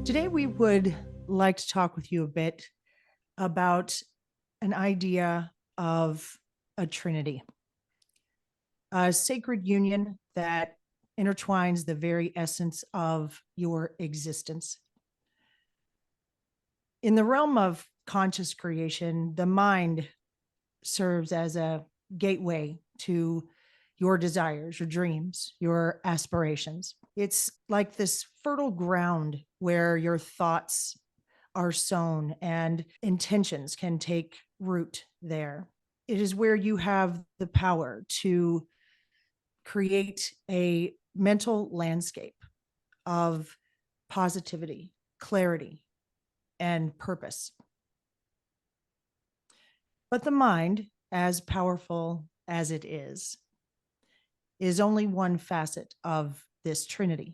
Today, we would like to talk with you a bit about an idea of a trinity, a sacred union that intertwines the very essence of your existence. In the realm of conscious creation, the mind serves as a gateway to your desires, your dreams, your aspirations. It's like this fertile ground where your thoughts are sown and intentions can take root there. It is where you have the power to create a mental landscape of positivity, clarity, and purpose. But the mind, as powerful as it is only one facet of this trinity.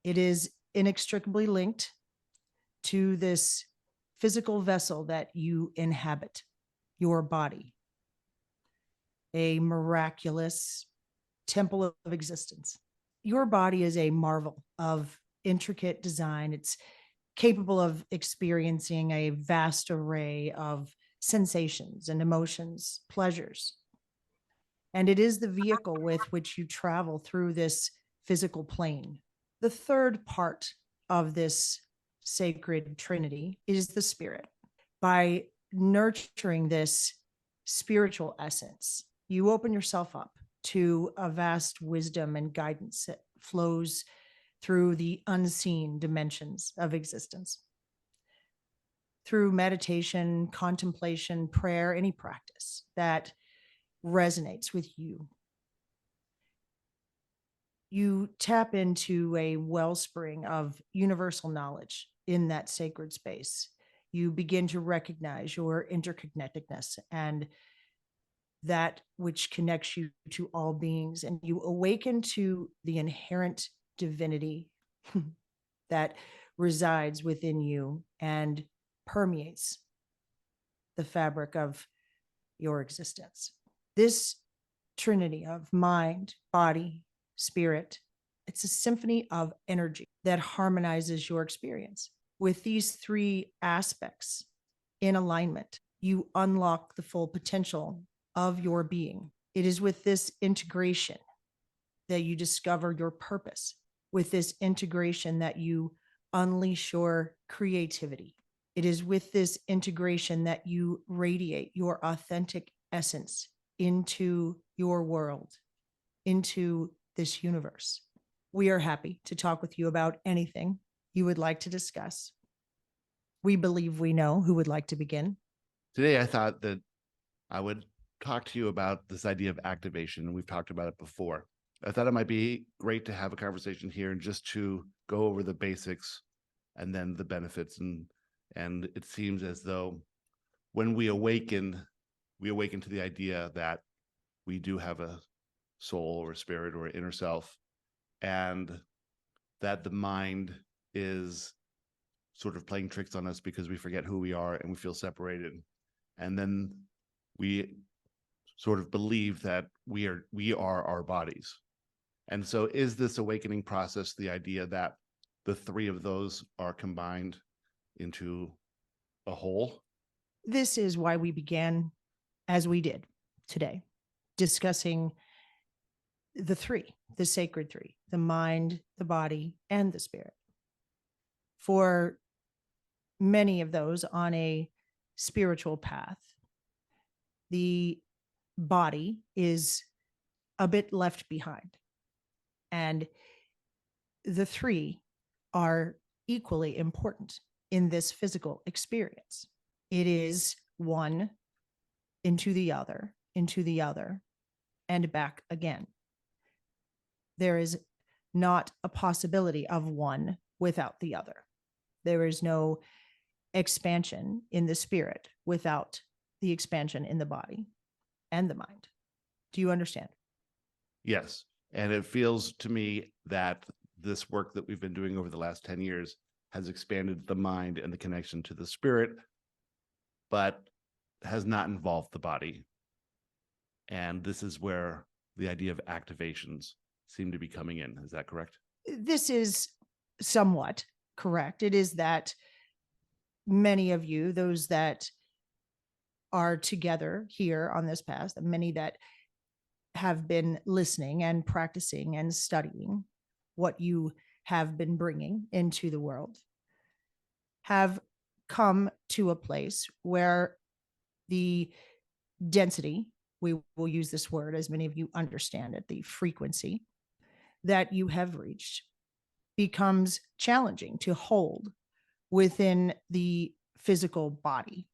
It is inextricably linked to this physical vessel that you inhabit, your body, a miraculous temple of existence. Your body is a marvel of intricate design. It's capable of experiencing a vast array of sensations and emotions, pleasures. And it is the vehicle with which you travel through this physical plane. The third part of this sacred trinity is the spirit. By nurturing this spiritual essence, you open yourself up to a vast wisdom and guidance that flows through the unseen dimensions of existence. Through meditation, contemplation, prayer, any practice that resonates with you, you tap into a wellspring of universal knowledge in that sacred space. You begin to recognize your interconnectedness and that which connects you to all beings, and you awaken to the inherent divinity that resides within you and permeates the fabric of your existence. This trinity of mind, body, spirit, it's a symphony of energy that harmonizes your experience. With these three aspects in alignment, you unlock the full potential of your being. It is with this integration that you discover your purpose, with this integration that you unleash your creativity. It is with this integration that you radiate your authentic essence into your world, into this universe. We are happy to talk with you about anything you would like to discuss. We believe we know who would like to begin. Today, I thought that I would talk to you about this idea of activation, and we've talked about it before. I thought it might be great to have a conversation here and just to go over the basics and then the benefits. And it seems as though when we awaken to the idea that we do have a soul or a spirit or an inner self, and that the mind is sort of playing tricks on us because we forget who we are and we feel separated. And then we sort of believe that we are our bodies. And so is this awakening process the idea that the three of those are combined into a whole? This is why we began as we did today, discussing the sacred three, the mind, the body, and the spirit. For many of those on a spiritual path, the body is a bit left behind. And the three are equally important in this physical experience. It is one into the other, and back again. There is not a possibility of one without the other. There is no expansion in the spirit without the expansion in the body and the mind. Do you understand? Yes. And it feels to me that this work that we've been doing over the last 10 years has expanded the mind and the connection to the spirit, but has not involved the body. And this is where the idea of activations seem to be coming in. Is that correct? This is somewhat correct. It is that many of you, those that are together here on this path, the many that have been listening and practicing and studying what you have been bringing into the world, have come to a place where the density, we will use this word as many of you understand it, the frequency that you have reached becomes challenging to hold within the physical body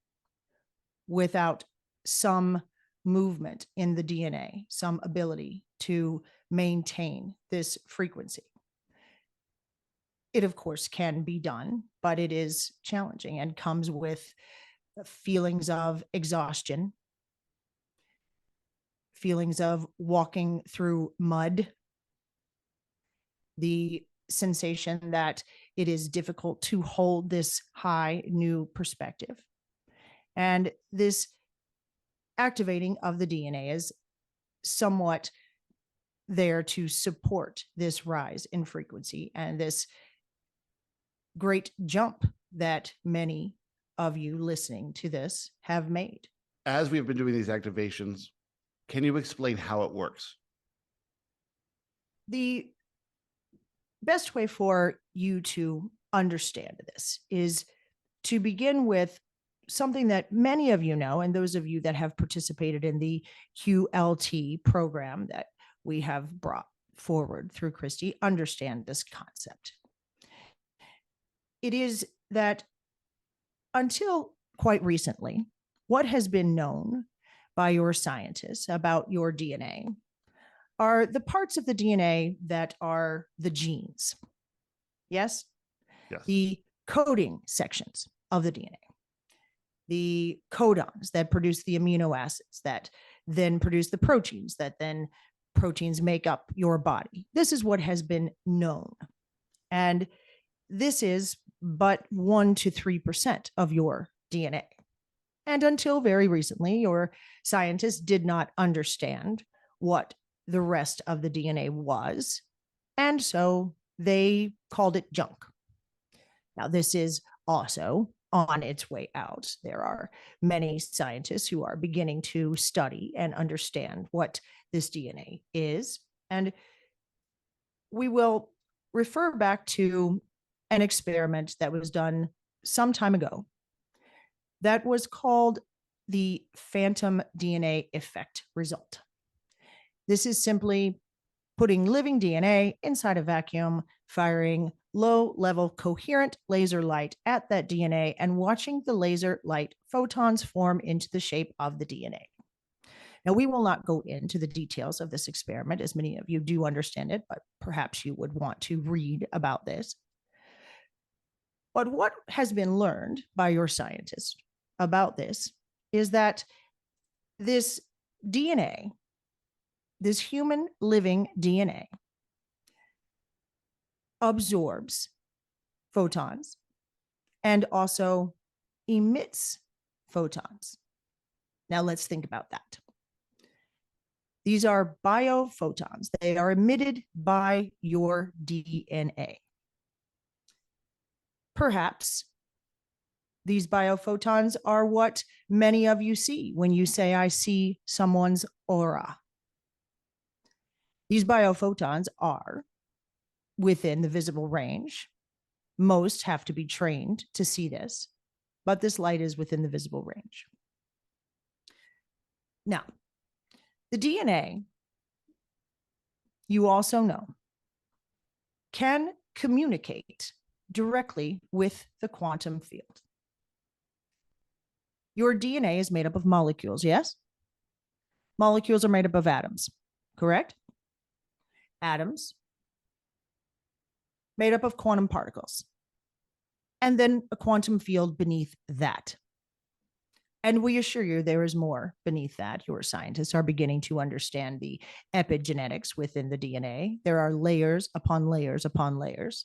without some movement in the DNA, some ability to maintain this frequency. It, of course, can be done, but it is challenging and comes with feelings of exhaustion, feelings of walking through mud, the sensation that it is difficult to hold this high new perspective. And this activating of the DNA is somewhat there to support this rise in frequency and this great jump that many of you listening to this have made. As we've been doing these activations, can you explain how it works? The best way for you to understand this is to begin with something that many of you know, and those of you that have participated in the QLT program that we have brought forward through Christy, understand this concept. It is that until quite recently, what has been known by your scientists about your DNA are the parts of the DNA that are the genes. Yes? Yes. The coding sections of the DNA, the codons that produce the amino acids that then produce the proteins that then proteins make up your body. This is what has been known. And this is but 1 to 3% of your DNA. And until very recently, your scientists did not understand what the rest of the DNA was. And so they called it junk. Now, this is also on its way out. There are many scientists who are beginning to study and understand what this DNA is. And we will refer back to an experiment that was done some time ago that was called the phantom DNA effect result. This is simply putting living DNA inside a vacuum, firing low-level coherent laser light at that DNA and watching the laser light photons form into the shape of the DNA. Now, we will not go into the details of this experiment, as many of you do understand it, but perhaps you would want to read about this. But what has been learned by your scientists about this is that this DNA, this human living DNA, absorbs photons and also emits photons. Now let's think about that. These are biophotons. They are emitted by your DNA. Perhaps these biophotons are what many of you see when you say, I see someone's aura. These biophotons are within the visible range. Most have to be trained to see this, but this light is within the visible range. Now, the DNA, you also know, can communicate directly with the quantum field. Your DNA is made up of molecules, yes? Molecules are made up of atoms, correct? Atoms made up of quantum particles, and then a quantum field beneath that. And we assure you there is more beneath that. Your scientists are beginning to understand the epigenetics within the DNA. There are layers upon layers upon layers.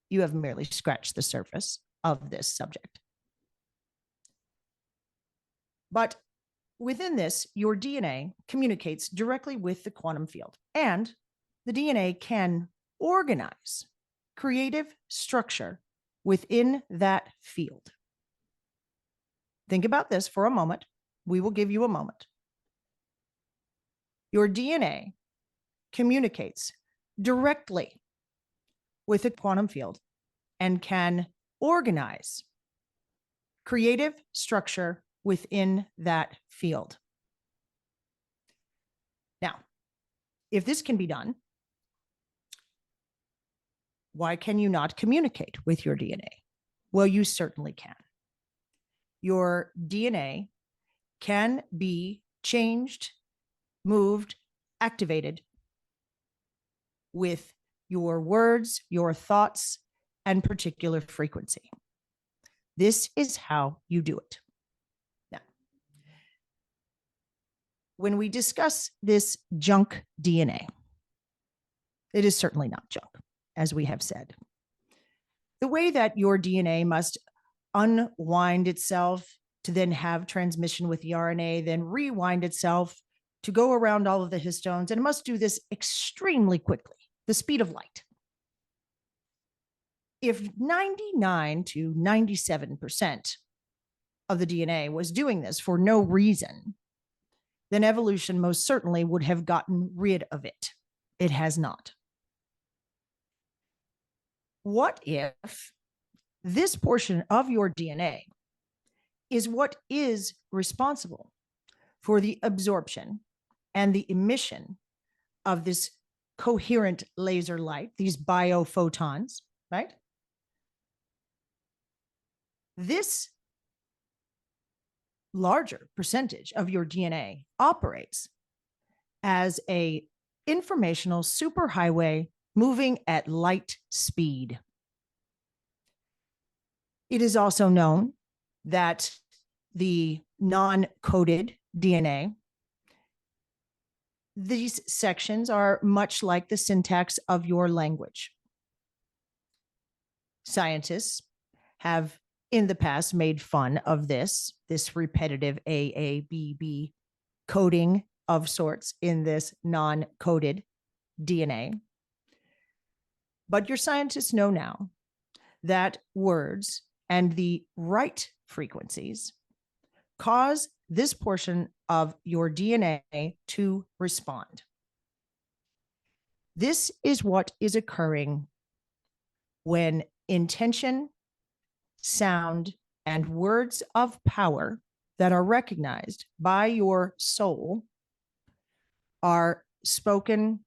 You have merely scratched the surface of this subject. But within this, your DNA communicates directly with the quantum field, and the DNA can organize creative structure within that field. Think about this for a moment. We will give you a moment. Your DNA communicates directly with a quantum field and can organize creative structure within that field. Now, if this can be done, why can you not communicate with your DNA? Well, you certainly can. Your DNA can be changed, moved, activated with your words, your thoughts, and particular frequency. This is how you do it. Now, when we discuss this junk DNA, it is certainly not junk, as we have said. The way that your DNA must unwind itself to then have transmission with the RNA, then rewind itself to go around all of the histones, and it must do this extremely quickly, the speed of light. If 99 to 97% of the DNA was doing this for no reason, then evolution most certainly would have gotten rid of it. It has not. What if this portion of your DNA is what is responsible for the absorption and the emission of this coherent laser light, these biophotons, right? This larger percentage of your DNA operates as an informational superhighway moving at light speed. It is also known that the non-coded DNA, these sections are much like the syntax of your language. Scientists have in the past made fun of this repetitive AABB coding of sorts in this non-coded DNA. But your scientists know now that words and the right frequencies cause this portion of your DNA to respond. This is what is occurring when intention, sound, and words of power that are recognized by your soul are spoken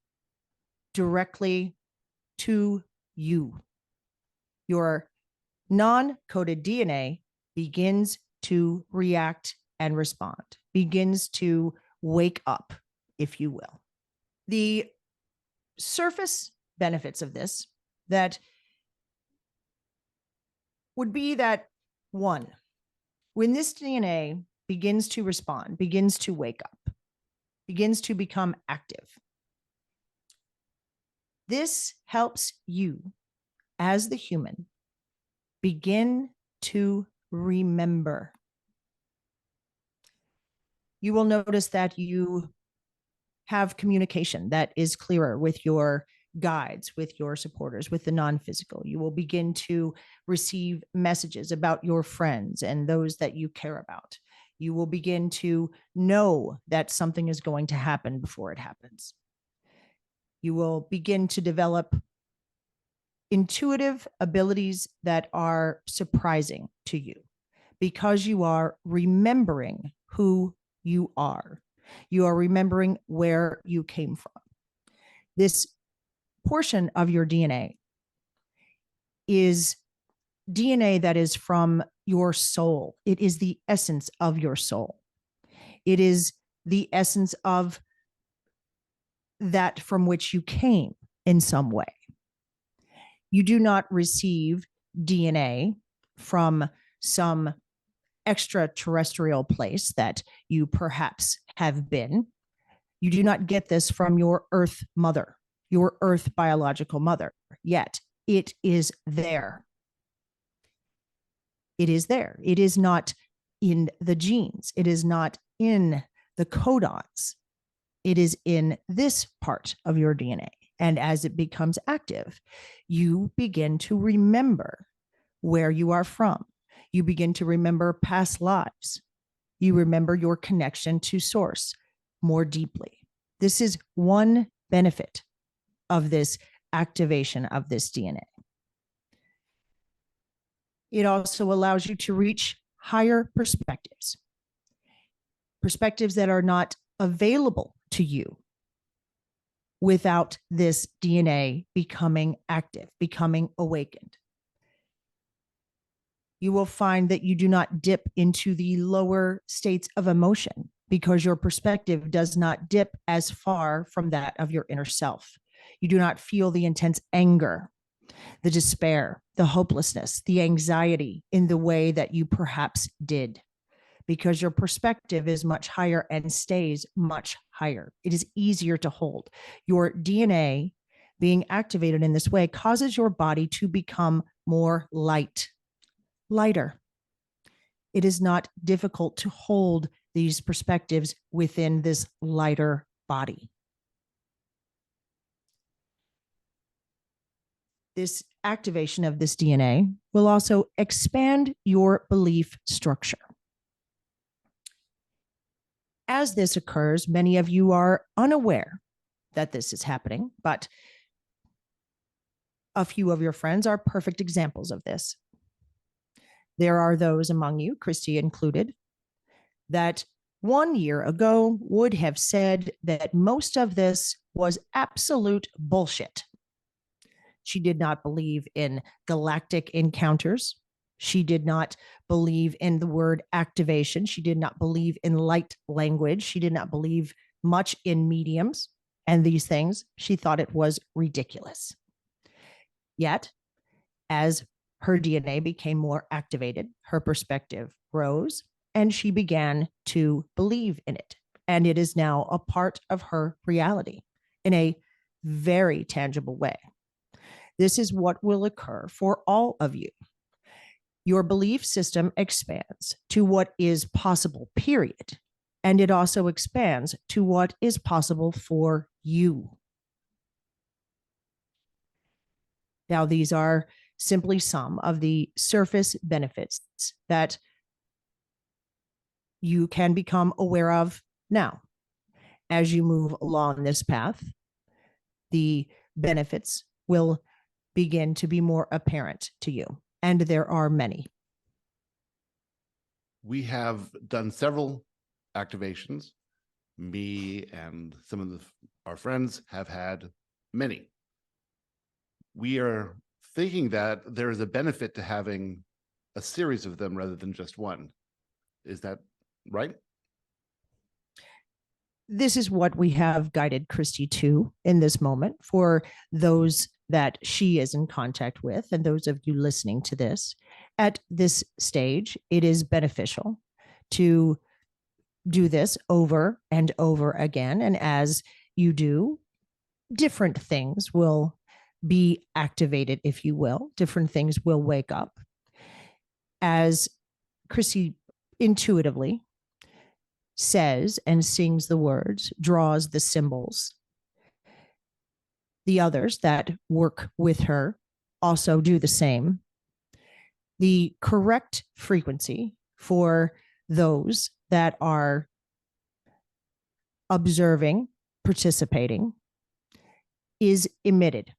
directly to you. Your non-coded DNA begins to react and respond, begins to wake up, if you will. The surface benefits of this that would be that, one, when this DNA begins to respond, begins to wake up, begins to become active, this helps you as the human begin to remember. You will notice that you have communication that is clearer with your guides, with your supporters, with the non-physical. You will begin to receive messages about your friends and those that you care about. You will begin to know that something is going to happen before it happens. You will begin to develop intuitive abilities that are surprising to you because you are remembering who you are. You are remembering where you came from. This portion of your DNA is DNA that is from your soul. It is the essence of your soul. It is the essence of that from which you came in some way. You do not receive DNA from some extraterrestrial place that you perhaps have been. You do not get this from your earth mother, your earth biological mother, yet it is there. It is there. It is not in the genes. It is not in the codons. It is in this part of your DNA. And as it becomes active, you begin to remember where you are from. You begin to remember past lives. You remember your connection to source more deeply. This is one benefit of this activation of this DNA. It also allows you to reach higher perspectives, perspectives that are not available to you without this DNA becoming active, becoming awakened. You will find that you do not dip into the lower states of emotion because your perspective does not dip as far from that of your inner self. You do not feel the intense anger, the despair, the hopelessness, the anxiety in the way that you perhaps did, because your perspective is much higher and stays much higher. It is easier to hold. Your DNA being activated in this way causes your body to become more lighter. It is not difficult to hold these perspectives within this lighter body. This activation of this DNA will also expand your belief structure. As this occurs, many of you are unaware that this is happening, but a few of your friends are perfect examples of this. There are those among you, Christy included, that 1 year ago would have said that most of this was absolute bullshit. She did not believe in galactic encounters. She did not believe in the word activation. She did not believe in light language. She did not believe much in mediums and these things. She thought it was ridiculous. Yet, as her DNA became more activated, her perspective rose, and she began to believe in it. And it is now a part of her reality in a very tangible way. This is what will occur for all of you. Your belief system expands to what is possible, period. And it also expands to what is possible for you. Now, these are simply some of the surface benefits that you can become aware of now. As you move along this path, the benefits will begin to be more apparent to you. And there are many. We have done several activations. Me and some of our friends have had many. We are thinking that there is a benefit to having a series of them rather than just one. Is that right? This is what we have guided Christy to in this moment for those that she is in contact with and those of you listening to this. At this stage, it is beneficial to do this over and over again. And as you do, different things will be activated, if you will. Different things will wake up. As Chrissy intuitively says and sings the words, draws the symbols, the others that work with her also do the same. The correct frequency for those that are observing, participating, is emitted.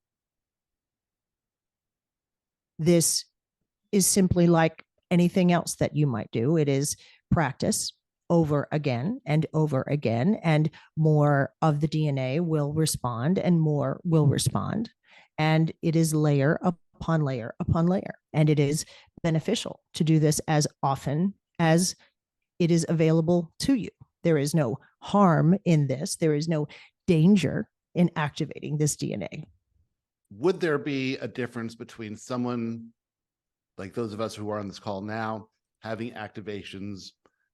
This is simply like anything else that you might do. It is practice over again and over again, and more of the DNA will respond and more will respond. And it is layer upon layer upon layer. And it is beneficial to do this as often as it is available to you. There is no harm in this. There is no danger in activating this DNA. Would there be a difference between someone like those of us who are on this call now having activations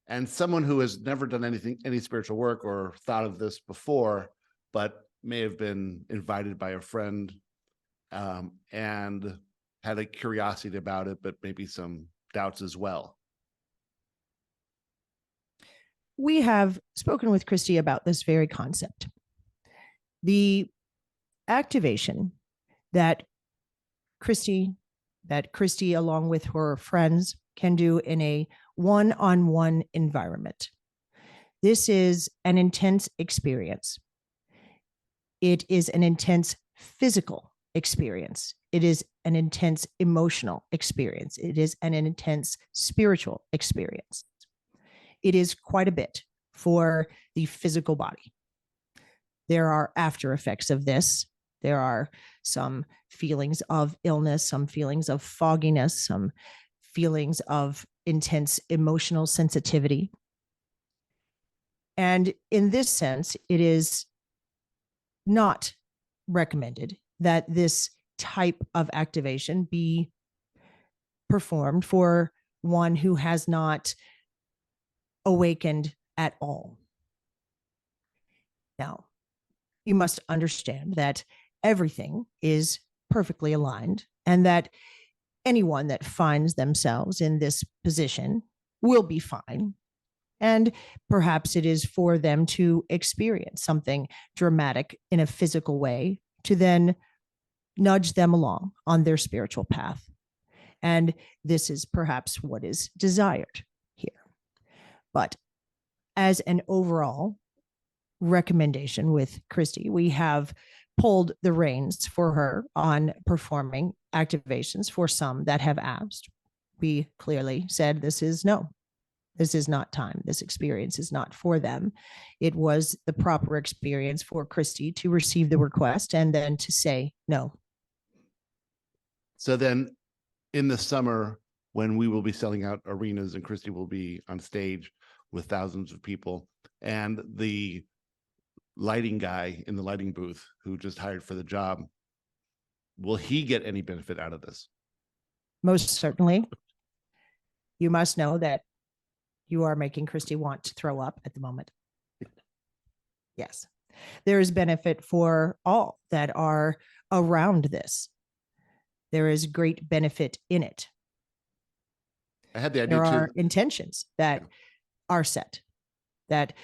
and someone who has never done any spiritual work or thought of this before, but may have been invited by a friend and had a curiosity about it, but maybe some doubts as well? We have spoken with Christy about this very concept. The activation that Christy, along with her friends, can do in a one-on-one environment. This is an intense experience. It is an intense physical experience. It is an intense emotional experience. It is an intense spiritual experience. It is quite a bit for the physical body. There are after effects of this. There are some feelings of illness, some feelings of fogginess, some feelings of intense emotional sensitivity. And in this sense, it is not recommended that this type of activation be performed for one who has not awakened at all. Now, you must understand that everything is perfectly aligned and that anyone that finds themselves in this position will be fine. And perhaps it is for them to experience something dramatic in a physical way to then nudge them along on their spiritual path. And this is perhaps what is desired here. But as an overall recommendation with Christy, we have pulled the reins for her on performing activations for some that have asked. We clearly said this is no. This is not time. This experience is not for them. It was the proper experience for Christy to receive the request and then to say no. So then in the summer, when we will be selling out arenas and Christy will be on stage with thousands of people, and the lighting guy in the lighting booth who just hired for the job, will he get any benefit out of this? Most certainly. You must know that you are making Christy want to throw up at the moment. Yes. There is benefit for all that are around this. There is great benefit in it. I had the idea there are too. intentions that are set, that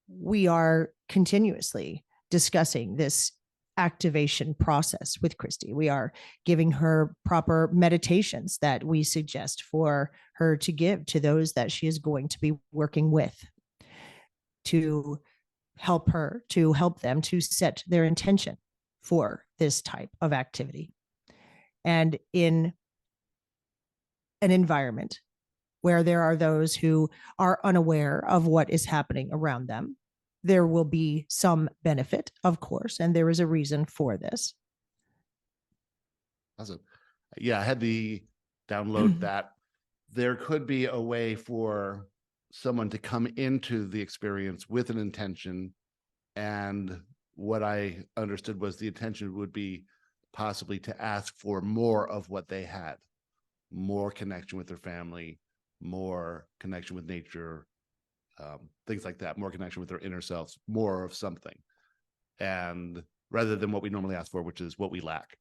we are continuously discussing this activation process with Christy. We are giving her proper meditations that we suggest for her to give to those that she is going to be working with, to help them to set their intention for this type of activity. And in an environment where there are those who are unaware of what is happening around them, there will be some benefit, of course, and there is a reason for this. Awesome. Yeah, I had the download that there could be a way for someone to come into the experience with an intention. And what I understood was the intention would be possibly to ask for more of what they had, more connection with their family, more connection with nature, things like that, more connection with their inner selves, more of something. And rather than what we normally ask for, which is what we lack.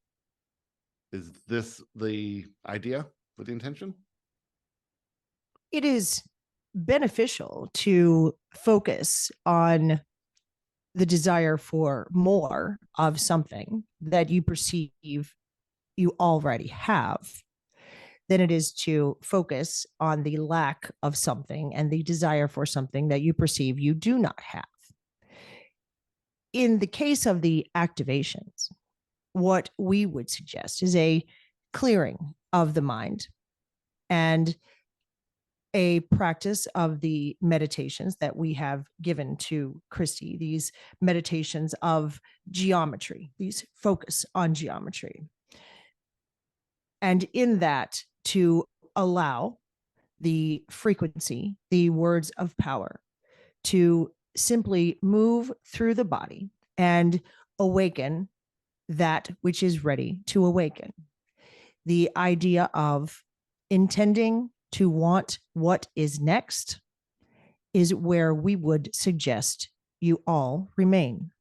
Is this the idea for the intention? It is beneficial to focus on the desire for more of something that you perceive you already have than it is to focus on the lack of something and the desire for something that you perceive you do not have. In the case of the activations, what we would suggest is a clearing of the mind and a practice of the meditations that we have given to Christy, these meditations of geometry, these focus on geometry. And in that, to allow the frequency, the words of power, to simply move through the body and awaken that which is ready to awaken. The idea of intending to want what is next is where we would suggest you all remain,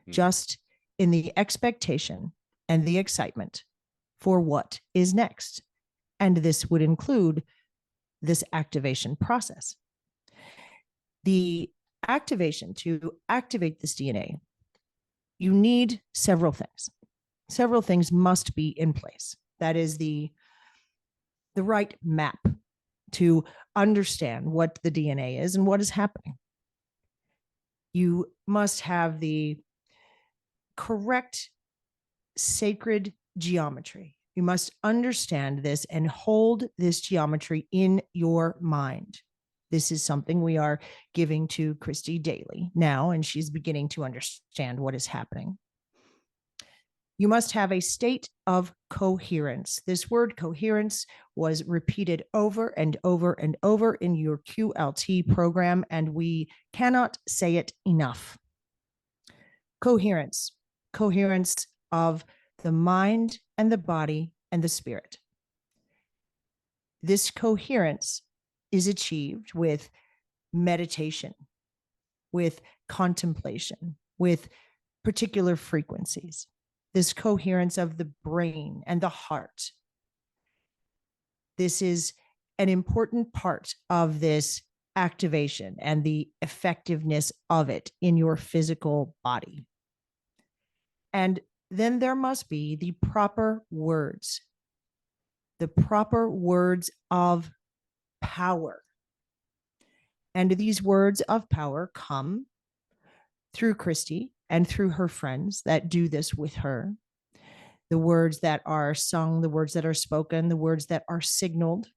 just in the expectation and the excitement for what is next. And this would include this activation process. The activation to activate this DNA, you need several things. Several things must be in place. That is the right map to understand what the DNA is and what is happening. You must have the correct sacred geometry. You must understand this and hold this geometry in your mind. This is something we are giving to Christy daily now, and she's beginning to understand what is happening. You must have a state of coherence. This word coherence was repeated over and over and over in your QLT program, and we cannot say it enough. Coherence, coherence of the mind and the body and the spirit. This coherence is achieved with meditation, with contemplation, with particular frequencies. This coherence of the brain and the heart. This is an important part of this activation and the effectiveness of it in your physical body. And then there must be the proper words of power. And these words of power come through Christy and through her friends that do this with her. The words that are sung, the words that are spoken, the words that are signaled,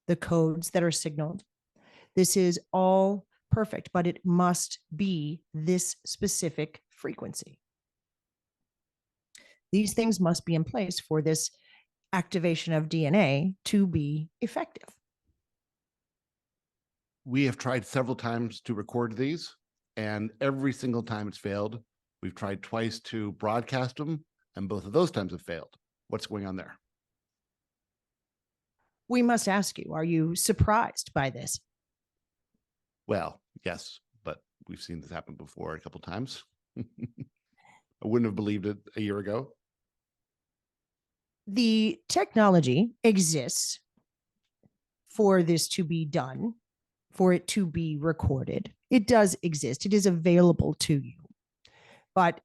the codes that are signaled. This is all perfect, but it must be this specific frequency. These things must be in place for this activation of DNA to be effective. We have tried several times to record these, and every single time it's failed. We've tried twice to broadcast them, and both of those times have failed. What's going on there? We must ask you, are you surprised by this? Well, yes, but we've seen this happen before a couple times. I wouldn't have believed it a year ago. The technology exists for this to be done, for it to be recorded. It does exist. It is available to you, but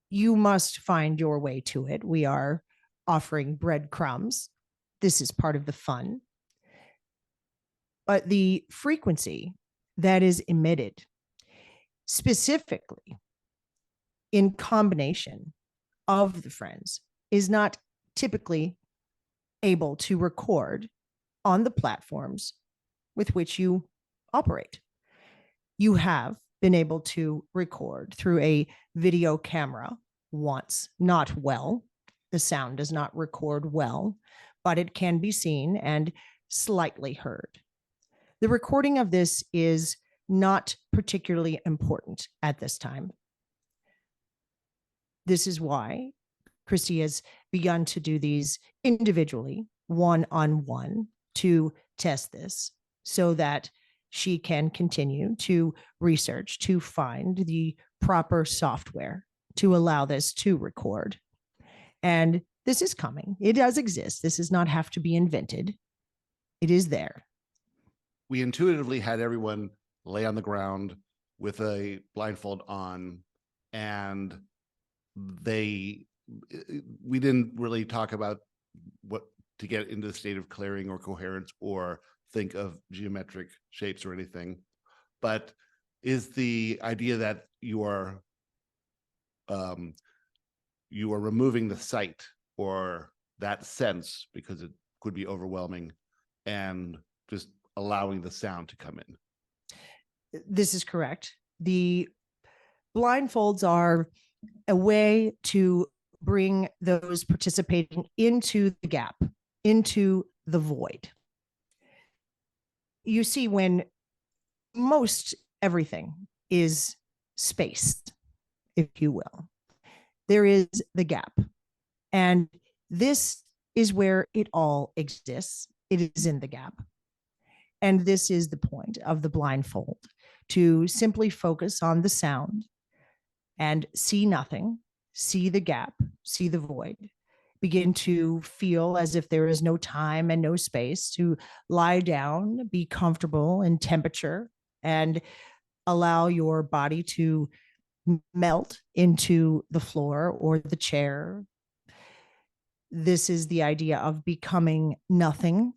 you must find your way to it. We are offering breadcrumbs. This is part of the fun. But the frequency that is emitted specifically in combination of the friends is not typically able to record on the platforms with which you operate. You have been able to record through a video camera once, not well. The sound does not record well, but it can be seen and slightly heard. The recording of this is not particularly important at this time. This is why Christy has begun to do these individually, one-on-one, to test this so that she can continue to research, to find the proper software to allow this to record. And this is coming. It does exist. This does not have to be invented. It is there. We intuitively had everyone lay on the ground with a blindfold on, and we didn't really talk about what to get into the state of clearing or coherence or think of geometric shapes or anything. But is the idea that you are removing the sight or that sense because it could be overwhelming and just allowing the sound to come in? This is correct. The blindfolds are a way to bring those participating into the gap, into the void. You see, when most everything is spaced, if you will, there is the gap. And this is where it all exists. It is in the gap. And this is the point of the blindfold, to simply focus on the sound and see nothing, see the gap, see the void, begin to feel as if there is no time and no space, to lie down, be comfortable in temperature, and allow your body to melt into the floor or the chair. This is the idea of becoming nothing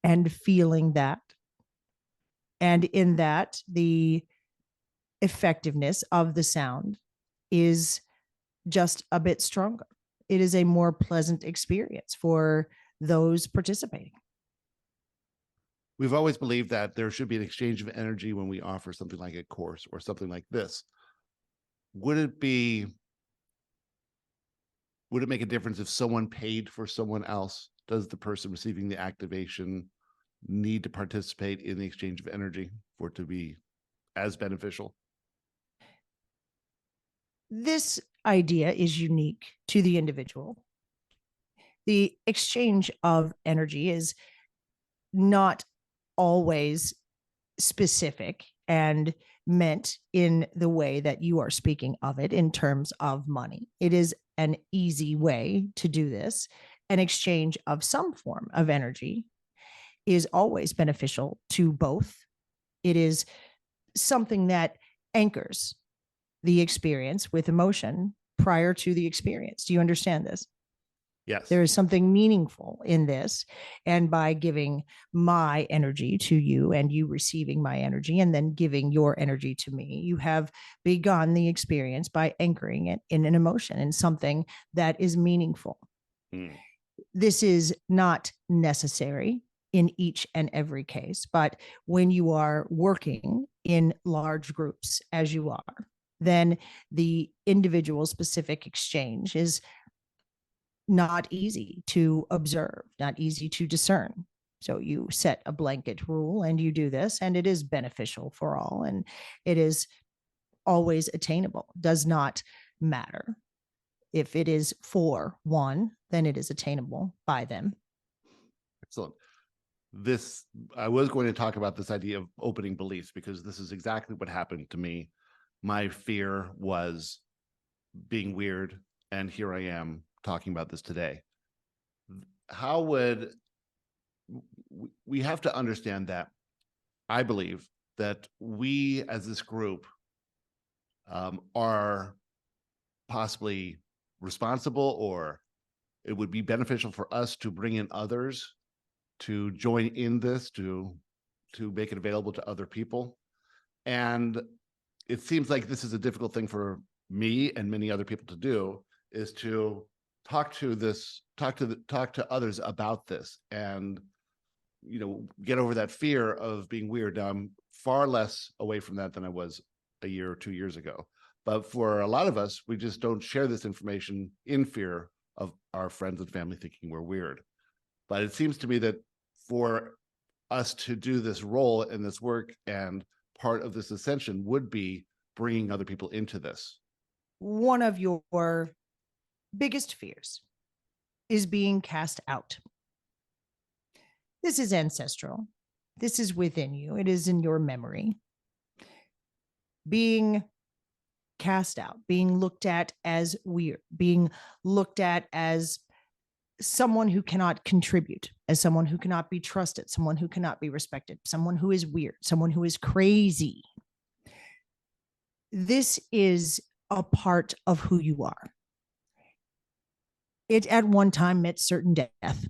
and feeling that. And in that, the effectiveness of the sound is just a bit stronger. It is a more pleasant experience for those participating. We've always believed that there should be an exchange of energy when we offer something like a course or something like this. Would it make a difference if someone paid for someone else? Does the person receiving the activation need to participate in the exchange of energy for it to be as beneficial? This idea is unique to the individual. The exchange of energy is not always specific and meant in the way that you are speaking of it in terms of money. It is an easy way to do this. An exchange of some form of energy is always beneficial to both. It is something that anchors the experience with emotion prior to the experience. Do you understand this? Yes. There is something meaningful in this. And by giving my energy to you and you receiving my energy and then giving your energy to me, you have begun the experience by anchoring it in an emotion and something that is meaningful. Mm. This is not necessary in each and every case, but when you are working in large groups, as you are, then the individual specific exchange is not easy to observe, not easy to discern. So you set a blanket rule and you do this, and it is beneficial for all, and it is always attainable. Does not matter. If it is for one, then it is attainable by them. Excellent. I was going to talk about this idea of opening beliefs because this is exactly what happened to me. My fear was being weird, and here I am talking about this today. How would we have to understand that I believe that we as this group are possibly responsible, or it would be beneficial for us to bring in others to join in this, to make it available to other people. And it seems like this is a difficult thing for me and many other people to do, is to talk to others about this and get over that fear of being weird. Now I'm far less away from that than I was a year or 2 years ago. But for a lot of us, we just don't share this information in fear of our friends and family thinking we're weird. But it seems to me that for us to do this role and this work, and part of this ascension would be bringing other people into this. One of your biggest fears is being cast out. This is ancestral. This is within you. It is in your memory. Being cast out, being looked at as weird, being looked at as someone who cannot contribute, as someone who cannot be trusted, someone who cannot be respected, someone who is weird, someone who is crazy. This is a part of who you are. It at one time met certain death.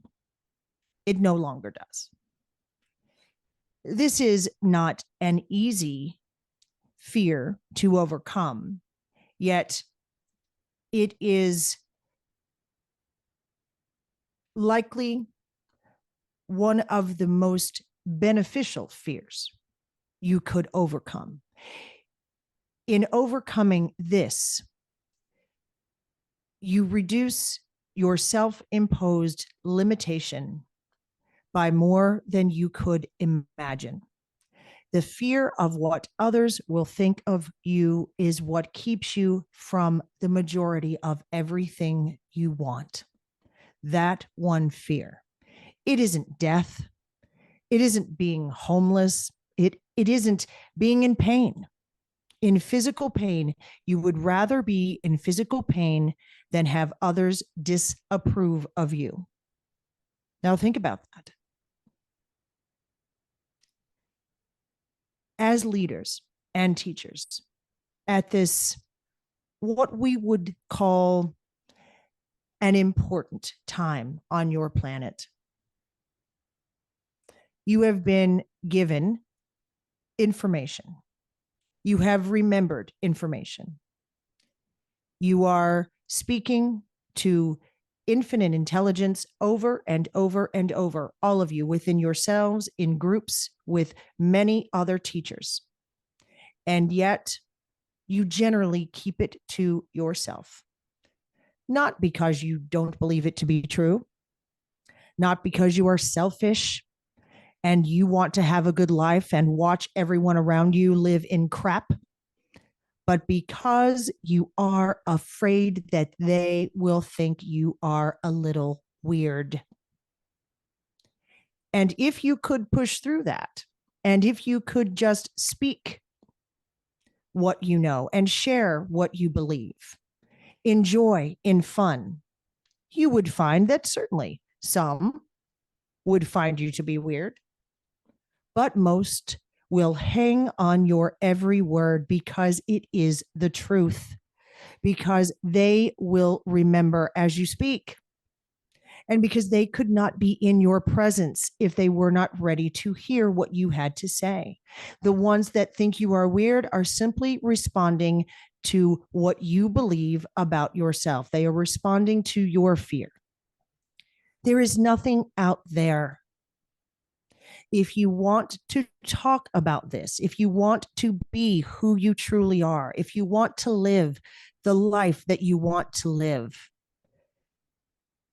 It no longer does. This is not an easy fear to overcome, yet it is likely one of the most beneficial fears you could overcome. In overcoming this, you reduce your self-imposed limitation by more than you could imagine. The fear of what others will think of you is what keeps you from the majority of everything you want. That one fear. It isn't death. It isn't being homeless. It isn't being in pain. In physical pain, you would rather be in physical pain than have others disapprove of you. Now think about that. As leaders and teachers at this what we would call an important time on your planet. You have been given information. You have remembered information. You are speaking to infinite intelligence over and over and over, all of you within yourselves, in groups with many other teachers. And yet, you generally keep it to yourself. Not because you don't believe it to be true, not because you are selfish and you want to have a good life and watch everyone around you live in crap, but because you are afraid that they will think you are a little weird. And if you could push through that, and if you could just speak what you know and share what you believe, enjoy in fun, you would find that certainly some would find you to be weird, but most will hang on your every word because it is the truth, because they will remember as you speak, and because they could not be in your presence if they were not ready to hear what you had to say. The ones that think you are weird are simply responding to what you believe about yourself. They are responding to your fear. There is nothing out there. If you want to talk about this, if you want to be who you truly are, if you want to live the life that you want to live,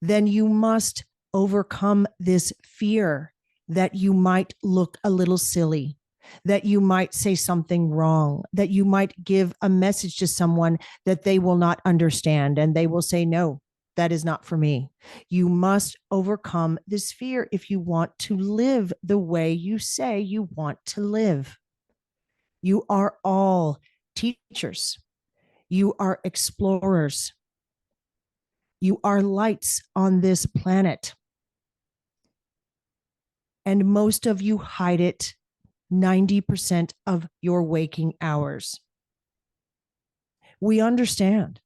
then you must overcome this fear that you might look a little silly, that you might say something wrong, that you might give a message to someone that they will not understand and they will say, no, that is not for me. You must overcome this fear if you want to live the way you say you want to live. You are all teachers. You are explorers. You are lights on this planet. And most of you hide it 90% of your waking hours. We understand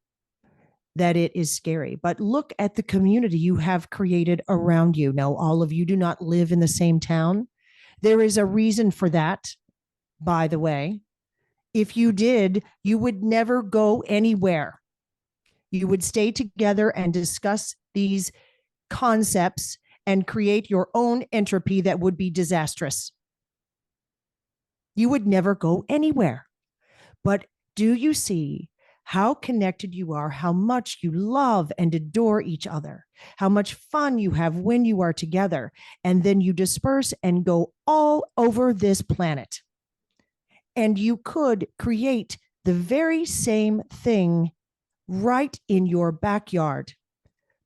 that it is scary, but look at the community you have created around you. No, all of you do not live in the same town. There is a reason for that, by the way. If you did, you would never go anywhere. You would stay together and discuss these concepts and create your own entropy that would be disastrous. You would never go anywhere. But do you see how connected you are, how much you love and adore each other, how much fun you have when you are together, and then you disperse and go all over this planet? And you could create the very same thing right in your backyard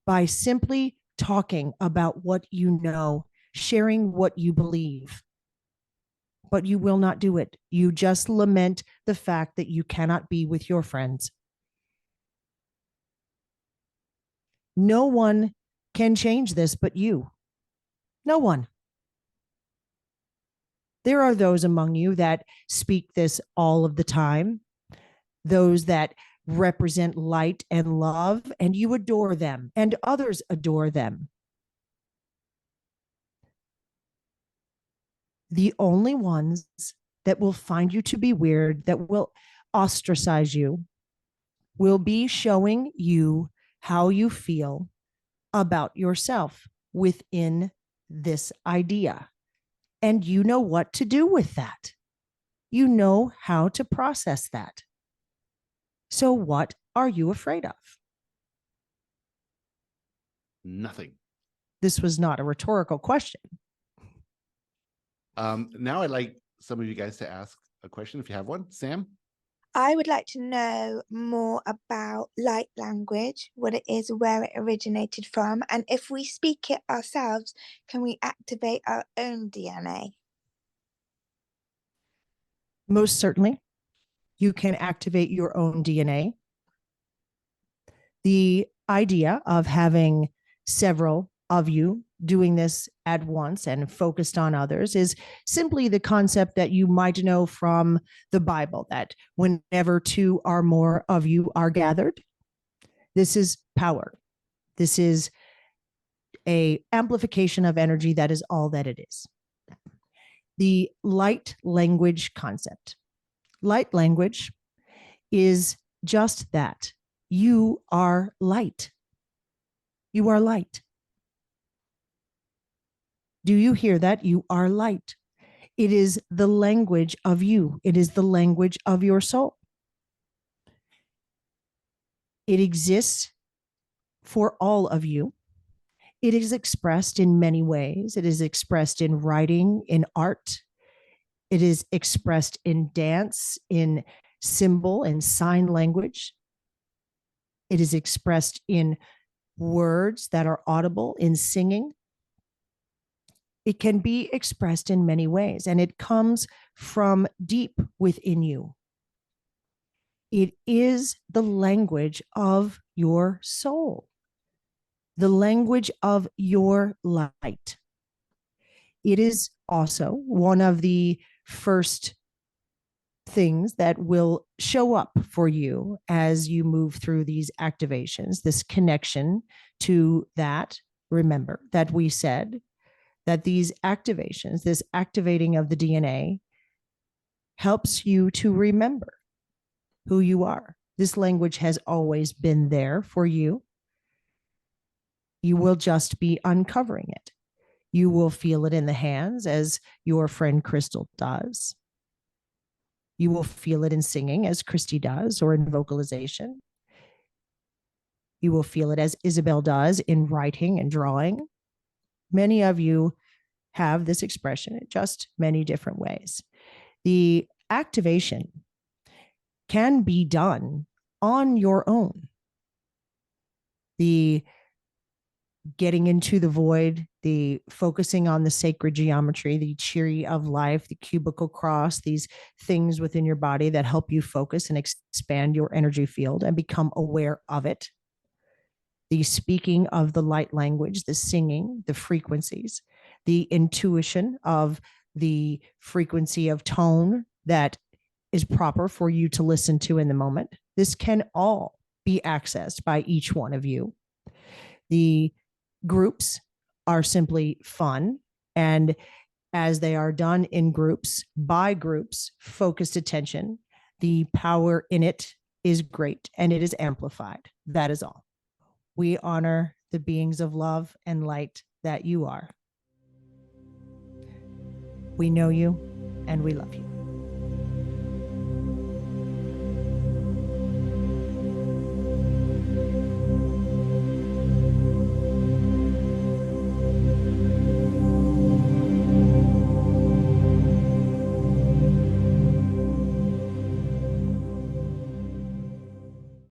by simply talking about what you know, sharing what you believe. But you will not do it. You just lament the fact that you cannot be with your friends. No one can change this but you. No one. There are those among you that speak this all of the time, those that represent light and love, and you adore them, and others adore them. The only ones that will find you to be weird, that will ostracize you, will be showing you how you feel about yourself within this idea. And you know what to do with that. You know how to process that. So what are you afraid of? Nothing. This was not a rhetorical question. Now I'd like some of you guys to ask a question if you have one. Sam? I would like to know more about light language, what it is, where it originated from, and if we speak it ourselves, can we activate our own DNA? Most certainly, you can activate your own DNA. The idea of having several of you doing this at once and focused on others is simply the concept that you might know from the Bible, that whenever two or more of you are gathered, this is power. This is a amplification of energy. That is all that it is. The light language concept. Light language is just that. You are light. You are light. Do you hear that? You are light. It is the language of you. It is the language of your soul. It exists for all of you. It is expressed in many ways. It is expressed in writing, in art. It is expressed in dance, in symbol and sign language. It is expressed in words that are audible, in singing. It can be expressed in many ways, and it comes from deep within you. It is the language of your soul, the language of your light. It is also one of the first things that will show up for you as you move through these activations, this connection to that. Remember that we said that these activations, this activating of the DNA, helps you to remember who you are. This language has always been there for you. You will just be uncovering it. You will feel it in the hands, as your friend Crystal does. You will feel it in singing, as Christy does, or in vocalization. You will feel it, as Isabel does, in writing and drawing. Many of you have this expression in just many different ways. The activation can be done on your own. The getting into the void, the focusing on the sacred geometry, the chiri of life, the cubical cross, these things within your body that help you focus and expand your energy field and become aware of it. The speaking of the light language, the singing, the frequencies, the intuition of the frequency of tone that is proper for you to listen to in the moment. This can all be accessed by each one of you. The groups are simply fun, and as they are done in groups, by groups, focused attention, the power in it is great and it is amplified. That is all. We honor the beings of love and light that you are. We know you and we love you.